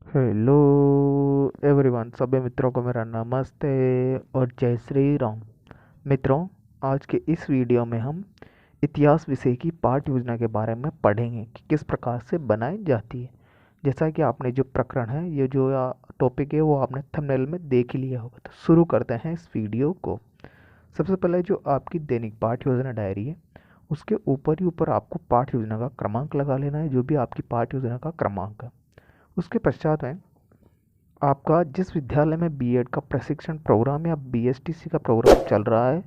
Hello everyone, सभी मित्रों को मेरा नमस्ते और जय श्री राम। मित्रों, आज के इस वीडियो में हम इतिहास विषय की पाठ योजना के बारे में पढ़ेंगे कि किस प्रकार से बनाई जाती है। जैसा कि आपने जो प्रकरण है, ये जो टॉपिक है, वो आपने थंबनेल में देख ही लिया होगा। तो शुरू करते हैं इस वीडियो को। सबसे पहले जो आपकी दैनिक पाठ योजना डायरी है, उसके ऊपर ही ऊपर आपको पाठ योजना का क्रमांक लगा लेना है, जो भी आपकी पाठ योजना का क्रमांक है। उसके पश्चात में आपका जिस विद्यालय में बीएड का प्रशिक्षण प्रोग्राम या बीएसटीसी का प्रोग्राम चल रहा है,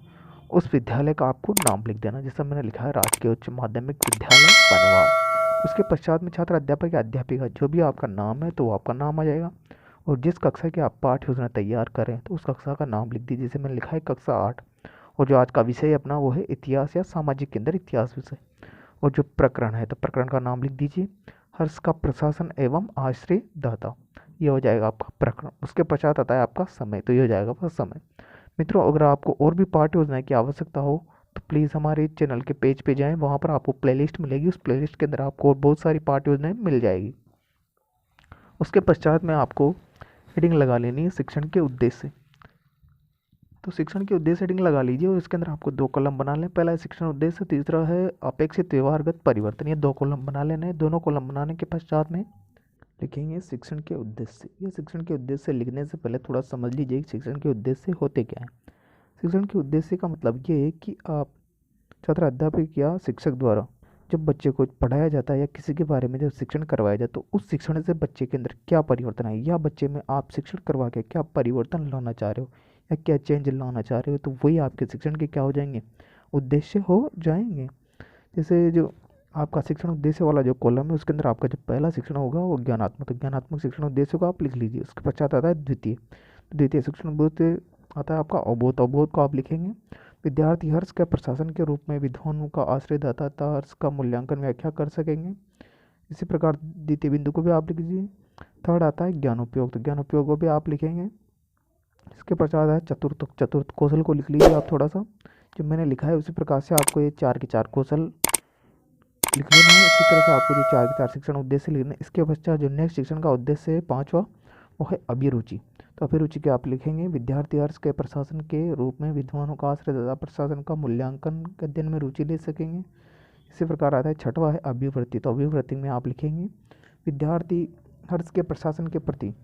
उस विद्यालय का आपको नाम लिख देना। जैसा मैंने लिखा है, राजकीय उच्च माध्यमिक विद्यालय बनवाड़। उसके पश्चात में छात्र अध्यापक या अध्यापिका जो भी आपका नाम है, तो वो आपका नाम आ जाएगा। और जिस कक्षा की आप पाठ्य योजना तैयार करें, तो उस कक्षा का नाम लिख दीजिए। जैसे मैंने लिखा है कक्षा 8। और जो आज का विषय अपना वो है इतिहास या सामाजिक केंद्र इतिहास विषय। और जो प्रकरण है, तो प्रकरण का नाम लिख दीजिए हर्ष का प्रशासन एवं आश्रय दाता। ये हो जाएगा आपका प्रकरण। उसके पश्चात आता है आपका समय, तो ये हो जाएगा आपका समय। मित्रों, अगर आपको और भी पाठ योजना की आवश्यकता हो, तो प्लीज़ हमारे चैनल के पेज पे जाएं। वहाँ पर आपको प्लेलिस्ट मिलेगी। उस प्लेलिस्ट के अंदर आपको और बहुत सारी पाठ योजनाएं मिल जाएगी। उसके पश्चात में आपको हेडिंग लगा लेनी है शिक्षण के उद्देश्य। तो शिक्षण के उद्देश्य हेडिंग लगा लीजिए और इसके अंदर आपको 2 कॉलम बना लें। पहला है शिक्षण उद्देश्य, तीसरा है अपेक्षित व्यवहारगत परिवर्तन। ये 2 कॉलम बना लेने हैं। दोनों कॉलम बनाने के पश्चात में लिखेंगे शिक्षण के उद्देश्य। ये शिक्षण के उद्देश्य लिखने से पहले थोड़ा समझ लीजिए कि शिक्षण के उद्देश्य होते क्या हैं। शिक्षण के उद्देश्य का मतलब ये है कि आप छात्र अध्यापक या शिक्षक द्वारा जब बच्चे को पढ़ाया जाता है या किसी के बारे में जब शिक्षण करवाया जाए, तो उस शिक्षण से बच्चे के अंदर क्या परिवर्तन है, या बच्चे में आप शिक्षण करवा के क्या परिवर्तन लाना चाह रहे हो या क्या चेंज लाना चाह रहे हो, तो वही आपके शिक्षण के क्या हो जाएंगे, उद्देश्य हो जाएंगे। जैसे जो आपका शिक्षण उद्देश्य वाला जो कॉलम है, उसके अंदर आपका जो पहला शिक्षण होगा वो ज्ञानात्मक, तो ज्ञानात्मक शिक्षण उद्देश्य को आप लिख लीजिए। उसके पश्चात आता है द्वितीय। द्वितीय शिक्षण उद्देश्य आता है आपका अवबोध। अवबोध को आप लिखेंगे विद्यार्थी हर्ष के प्रशासन के रूप में विद्वानों का आश्रयदाता था हर्ष का मूल्यांकन व्याख्या कर सकेंगे। इसी प्रकार द्वितीय बिंदु को भी आप लिख लीजिए। थर्ड आता है ज्ञानोपयोग, तो ज्ञानोपयोग को भी आप लिखेंगे। इसके पश्चात है चतुर्थ। चतुर्थ कौशल को लिख लीजिए आप थोड़ा सा। जो मैंने लिखा है उसी प्रकार से आपको ये 4 के 4 कौशल लिख लेना है। इसी तरह से आपको जो 4 के 4 शिक्षण उद्देश्य लिखना है। इसके पश्चात जो नेक्स्ट शिक्षण का उद्देश्य है 5वां, वो है अभिरुचि। तो अभिरुचि के आप लिखेंगे विद्यार्थी हर्ष के प्रशासन के रूप में विद्वानों का आश्रय तथा प्रशासन का मूल्यांकन के अध्ययन में रुचि ले सकेंगे। इसी प्रकार आता है छठवा है अभिवृत्ति। तो अभिवृत्ति में आप लिखेंगे विद्यार्थी हर्ष के प्रशासन के प्रति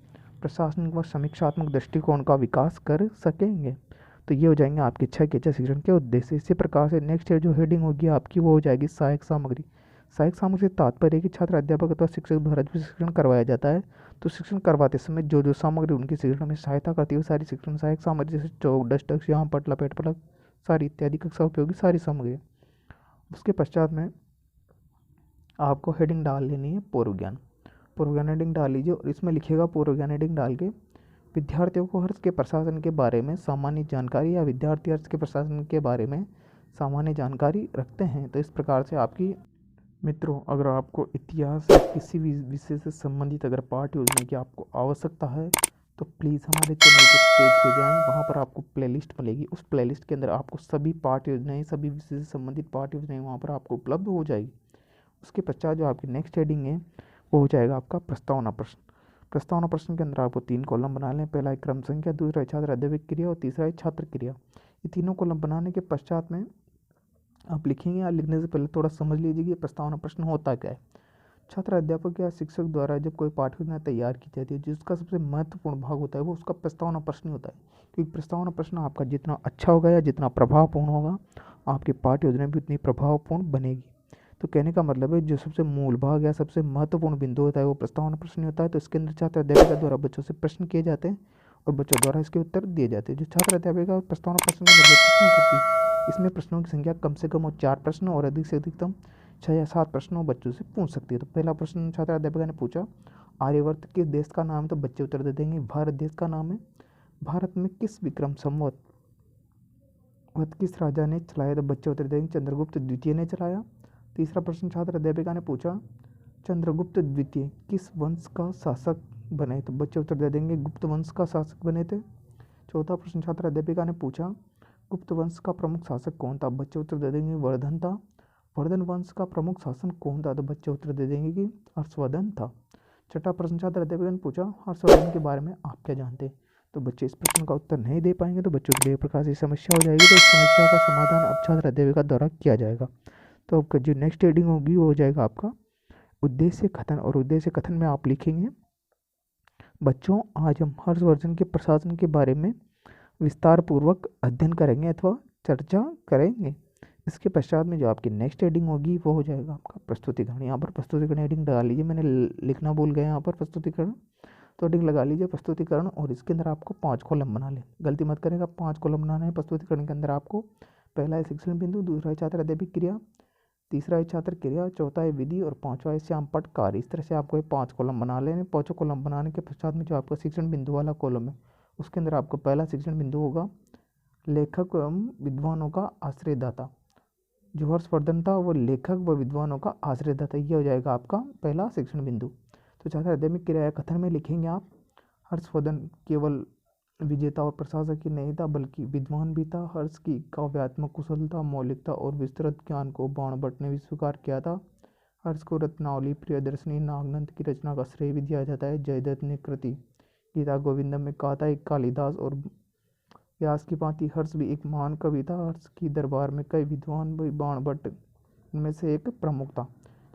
प्रशासनिक व समीक्षात्मक दृष्टिकोण का विकास कर सकेंगे। तो ये हो जाएंगे आपके 6 के 6 शिक्षण के उद्देश्य। इसी प्रकार से नेक्स्ट जो हेडिंग होगी आपकी, वो हो जाएगी सहायक सामग्री। सहायक सामग्री से तात्पर्य है कि छात्र अध्यापक अथवा शिक्षक द्वारा जो शिक्षण करवाया जाता है, तो शिक्षण करवाते समय जो जो सामग्री उनके शिक्षण में सहायता करती है, वो सारी शिक्षण सहायक सामग्री, जैसे चौक, डस्टक, यहाँ पट, लपेट, पलक, सारी इत्यादि कक्षा उपयोगी सारी सामग्री। उसके पश्चात में आपको हेडिंग डाल लेनी है पूर्व ज्ञान। पूर्व ज्ञान हेडिंग डाल लीजिए और इसमें लिखिएगा पूर्व ज्ञान हेडिंग डाल के विद्यार्थियों को हर्ष के प्रशासन के बारे में सामान्य जानकारी, या विद्यार्थी हर्ष के प्रशासन के बारे में सामान्य जानकारी रखते हैं। तो इस प्रकार से आपकी मित्रों, अगर आपको इतिहास या किसी भी विषय से संबंधित अगर पाठ योजना की आपको आवश्यकता है, तो प्लीज़ हमारे चैनल के पेज पे जाएं। वहाँ पर आपको प्लेलिस्ट मिलेगी। उस प्लेलिस्ट के अंदर आपको सभी पाठ योजनाएं, सभी विषय से संबंधित पाठ योजनाएं वहाँ पर आपको उपलब्ध हो जाएगी। उसके पश्चात जो आपकी नेक्स्ट हेडिंग है, वो हो जाएगा आपका प्रस्तावना प्रश्न। प्रस्तावना प्रश्न के अंदर आपको 3 कॉलम बना लें। पहला है क्रम संख्या, दूसरा है छात्र अध्यापक क्रिया और तीसरा है छात्र क्रिया। ये तीनों कॉलम बनाने के पश्चात में आप लिखेंगे, या लिखने से पहले थोड़ा समझ लीजिए कि प्रस्तावना प्रश्न होता क्या है। छात्र अध्यापक या शिक्षक द्वारा जब कोई पाठ्य योजना तैयार की जाती है, जिसका सबसे महत्वपूर्ण भाग होता है वो उसका प्रस्तावना प्रश्न होता है। क्योंकि प्रस्तावना प्रश्न आपका जितना अच्छा होगा या जितना प्रभावपूर्ण होगा, आपकी पाठ्य योजना भी उतनी प्रभावपूर्ण बनेगी। तो कहने का मतलब है, जो सबसे मूल भाग या सबसे महत्वपूर्ण बिंदु होता है वो प्रस्तावना प्रश्न होता है। तो इसके अंदर छात्र अध्यापिका द्वारा बच्चों से प्रश्न किए जाते हैं और बच्चों द्वारा इसके उत्तर दिए जाते हैं। जो छात्र अध्यापिका प्रस्तावना प्रश्न का प्रश्न करती है, इसमें प्रश्नों की संख्या कम से कम और 4 प्रश्न और अधिक से अधिकतम 6 या 7 प्रश्नों बच्चों से पूछ सकती है। तो पहला प्रश्न छात्र अध्यापिका ने पूछा, आर्यवर्त किस देश का नाम है, तो बच्चे उत्तर दे देंगे भारत देश का नाम है। भारत में किस विक्रम संवत किस राजा ने चलाया, तो बच्चे उत्तर देंगे चंद्रगुप्त द्वितीय ने चलाया। तीसरा प्रश्न छात्र अध्यापिका ने पूछा, चंद्रगुप्त द्वितीय किस वंश का शासक बने, तो बच्चे उत्तर दे देंगे गुप्त वंश का शासक बने थे। चौथा प्रश्न छात्र अध्यापिका ने पूछा, गुप्त वंश का प्रमुख शासक कौन था, बच्चे उत्तर दे देंगे वर्धन था। वर्धन वंश का प्रमुख शासन कौन था, तो बच्चे उत्तर दे देंगे कि हर्षवर्धन था। छठा प्रश्न छात्र अध्यापक ने पूछा, हर्षवर्धन के बारे में आप क्या जानते हैं? तो बच्चे इस प्रश्न का उत्तर नहीं दे पाएंगे तो बच्चों के लिए एक प्रकार से समस्या हो जाएगी। तो इस समस्या का समाधान अब छात्र अध्यापक द्वारा किया जाएगा। तो आपका जो नेक्स्ट हेडिंग होगी वो हो जाएगा आपका उद्देश्य कथन। और उद्देश्य कथन में आप लिखेंगे, बच्चों आज हम हर्षवर्धन के प्रशासन के बारे में विस्तार पूर्वक अध्ययन करेंगे अथवा चर्चा करेंगे। इसके पश्चात में जो आपकी नेक्स्ट हेडिंग होगी वो हो जाएगा आपका प्रस्तुतिकरण। यहाँ पर प्रस्तुतिकरण हेडिंग लगा लीजिए, मैंने लिखना भूल गया यहाँ पर प्रस्तुतिकरण, तो हेडिंग लगा लीजिए प्रस्तुतिकरण। और इसके अंदर आपको 5 कॉलम बना लें, गलती मत करेगा, 5 कॉलम बनाना है प्रस्तुतिकरण के अंदर आपको। पहला है शिक्षण बिंदु, दूसरा है छात्र अध्यापक क्रिया, तीसरा है छात्र क्रिया, चौथा है विधि और पांचवा है श्याम पट कार्य। इस तरह से आपको ये 5 कॉलम बना लेने। 5 कॉलम बनाने के पश्चात में जो आपका शिक्षण बिंदु वाला कॉलम है उसके अंदर आपको पहला शिक्षण बिंदु होगा लेखक एवं विद्वानों का आश्रयदाता। जो हर्षवर्धन था वो लेखक व विद्वानों का आश्रयदाता, ये हो जाएगा आपका पहला शिक्षण बिंदु। तो छात्र अध्यापक क्रिया कथन में लिखेंगे आप, हर्षवर्धन केवल विजेता और प्रशासक ही नहीं था बल्कि विद्वान भी था। हर्ष की काव्यात्मक कुशलता, मौलिकता और विस्तृत ज्ञान को बाणभट्ट ने भी स्वीकार किया था। हर्ष को रत्नावली, प्रियदर्शनी, नागनंद की रचना का श्रेय भी दिया जाता है। जयदत्त ने कृति गीता गोविंदम में कहा था, एक कालिदास और व्यास की भांति हर्ष भी एक महान कवि था। हर्ष की दरबार में कई विद्वान भी बाणभट्ट में से एक प्रमुख था।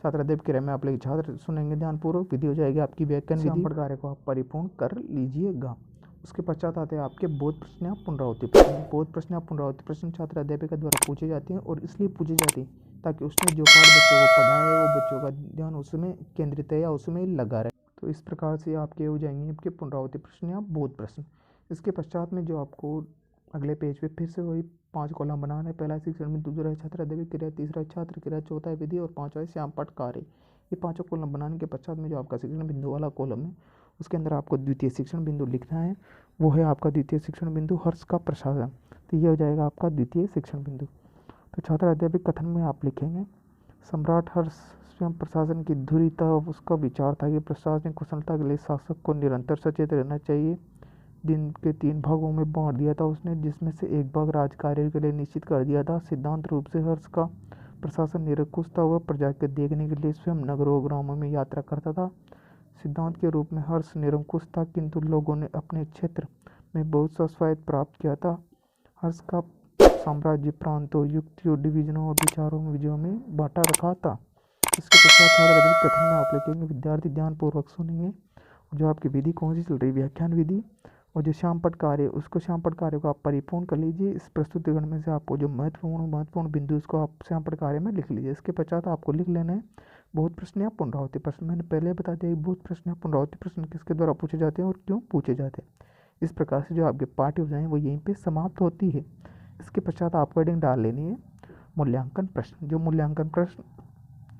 छात्र अध्यापक क्रिया में आप लोग छात्र सुनेंगे ध्यानपूर्वक। विधि हो जाएगी आपकी व्याकरण विधि। कार्य को आप परिपूर्ण कर लीजिएगा। उसके पश्चात आते हैं आपके बोध प्रश्न या पुनरावृत्ति प्रश्न। बोध प्रश्न या पुनरावृत्ति प्रश्न छात्र अध्यापक द्वारा पूछे जाते हैं और इसलिए पूछे जाते हैं ताकि उसने जो पाठ बच्चों को पढ़ाया है वो बच्चों का ध्यान उसमें केंद्रित है या उसमें लगा रहे। तो इस प्रकार से आपके हो जाएंगे आपके पुनरावृत्ति प्रश्न या बोध प्रश्न। इसके पश्चात में जो आपको अगले पेज पे फिर से वही 5 कॉलम बनाना है। पहला शिक्षण बिंदु, दूसरा छात्र अध्यापक क्रिया, तीसरा छात्र क्रिया, चौथा विधि और पांचवा श्याम पट कार्य। ये 5 कॉलम बनाने के पश्चात में जो आपका शिक्षण बिंदु वाला कॉलम है उसके अंदर आपको द्वितीय शिक्षण बिंदु लिखना है। वो है आपका द्वितीय शिक्षण बिंदु हर्ष का प्रशासन। तो ये हो जाएगा आपका द्वितीय शिक्षण बिंदु। तो छात्र अध्यापक कथन में आप लिखेंगे, सम्राट हर्ष स्वयं प्रशासन की धुरी था। उसका विचार था कि प्रशासनिक कुशलता के लिए शासक को निरंतर सचेत रहना चाहिए। दिन के 3 भागों में बांट दिया था उसने, जिसमें से एक भाग राजकार्य के लिए निश्चित कर दिया था। सिद्धांत रूप से हर्ष का प्रशासन निरंकुश था। वह प्रजा के देखने के लिए स्वयं नगरों ग्रामों में यात्रा करता था। सिद्धांत के रूप में हर्ष निरंकुश था किंतु लोगों ने अपने क्षेत्र में बहुत सा स्वायत्त प्राप्त किया था। हर्ष का साम्राज्य प्रांतों, युक्तियों, डिवीजनों और विचारों में विजयों में बांटा रखा था। इसके पश्चात छात्र कथन में आप लिखेंगे, विद्यार्थी ध्यानपूर्वक सुनेंगे। जो आपकी विधि कौन सी चल रही, व्याख्यान विधि। और जो श्याम पट कार्य उसको श्याम पट कार्य को आप परिपूर्ण कर लीजिए। इस प्रस्तुतिकरण में से आपको जो महत्वपूर्ण बिंदु उसको आप श्याम पट कार्य में लिख लीजिए। इसके पश्चात आपको लिख लेना है बहुत प्रश्न या पुनरावृत्ति प्रश्न। मैंने पहले बता दिया कि बहुत प्रश्न या पुनरावृत्ति प्रश्न किसके द्वारा पूछे जाते हैं और क्यों पूछे जाते हैं। इस प्रकार से जो आपके पाठ योजनाएं वो यहीं पे समाप्त होती है। इसके पश्चात आपको हेडिंग डाल लेनी है मूल्यांकन प्रश्न। जो मूल्यांकन प्रश्न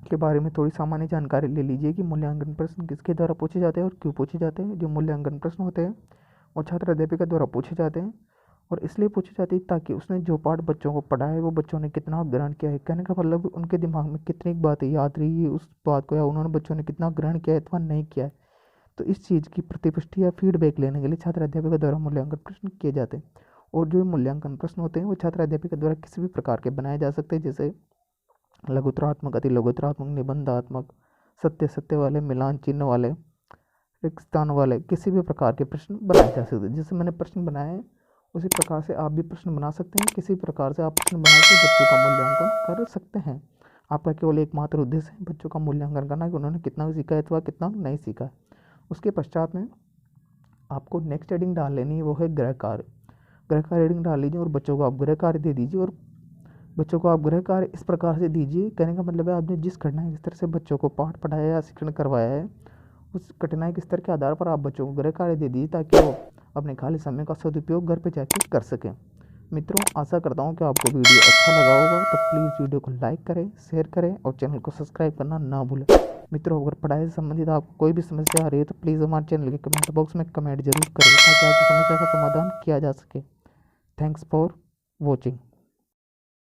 के बारे में थोड़ी सामान्य जानकारी ले लीजिए कि मूल्यांकन प्रश्न किसके द्वारा पूछे जाते हैं और क्यों पूछे जाते हैं। जो मूल्यांकन प्रश्न होते हैं वो छात्र अध्यापिका द्वारा पूछे जाते हैं और इसलिए पूछे जाते हैं ताकि उसने जो पाठ बच्चों को पढ़ा है वो बच्चों ने कितना ग्रहण किया है। कहने का मतलब उनके दिमाग में कितनी बातें याद रही है उस बात को, या उन्होंने बच्चों ने कितना ग्रहण किया है अथवा नहीं किया है। तो इस चीज़ की प्रतिपुष्टि या फीडबैक लेने के लिए छात्र अध्यापिका द्वारा मूल्यांकन प्रश्न किए जाते हैं। और जो मूल्यांकन प्रश्न होते हैं वो छात्र अध्यापिका द्वारा किसी भी प्रकार के बनाए जा सकते हैं, जैसे लघुतरात्मक, अति लघुतरात्मक, निबंधात्मक, सत्य वाले, मिलान चिन्ह वाले, रिक्त स्थान वाले, किसी भी प्रकार के प्रश्न बनाए जा सकते हैं। जैसे मैंने प्रश्न बनाए हैं उसी प्रकार से आप भी प्रश्न बना सकते हैं। किसी प्रकार से आप प्रश्न बना के बच्चों का मूल्यांकन कर सकते हैं। आपका केवल एकमात्र उद्देश्य है बच्चों का मूल्यांकन करना कि उन्होंने कितना सीखा है अथवा कितना नहीं सीखा है। उसके पश्चात में आपको नेक्स्ट हेडिंग डाल लेनी है, वो है गृह कार्य। गृह कार्य हेडिंग डाल लीजिए और बच्चों को आप गृह कार्य दे दीजिए। और बच्चों को आप गृह कार्य इस प्रकार से दीजिए, कहने का मतलब है आपने जिस कठिनाई स्तर से बच्चों को पाठ पढ़ाया या शिक्षण करवाया है उस कठिनाई के स्तर के आधार पर आप बच्चों को गृह कार्य दे दीजिए ताकि वो अपने खाली समय का सदुपयोग घर पे जाके कर सकें। मित्रों, आशा करता हूँ कि आपको वीडियो अच्छा लगा होगा, तो प्लीज़ वीडियो को लाइक करें, शेयर करें और चैनल को सब्सक्राइब करना ना भूलें। मित्रों, अगर पढ़ाई से संबंधित आपको कोई भी समस्या आ रही है तो प्लीज़ हमारे चैनल के कमेंट बॉक्स में कमेंट जरूर करें ताकि आपकी समस्या का समाधान किया जा सके। Thanks for watching.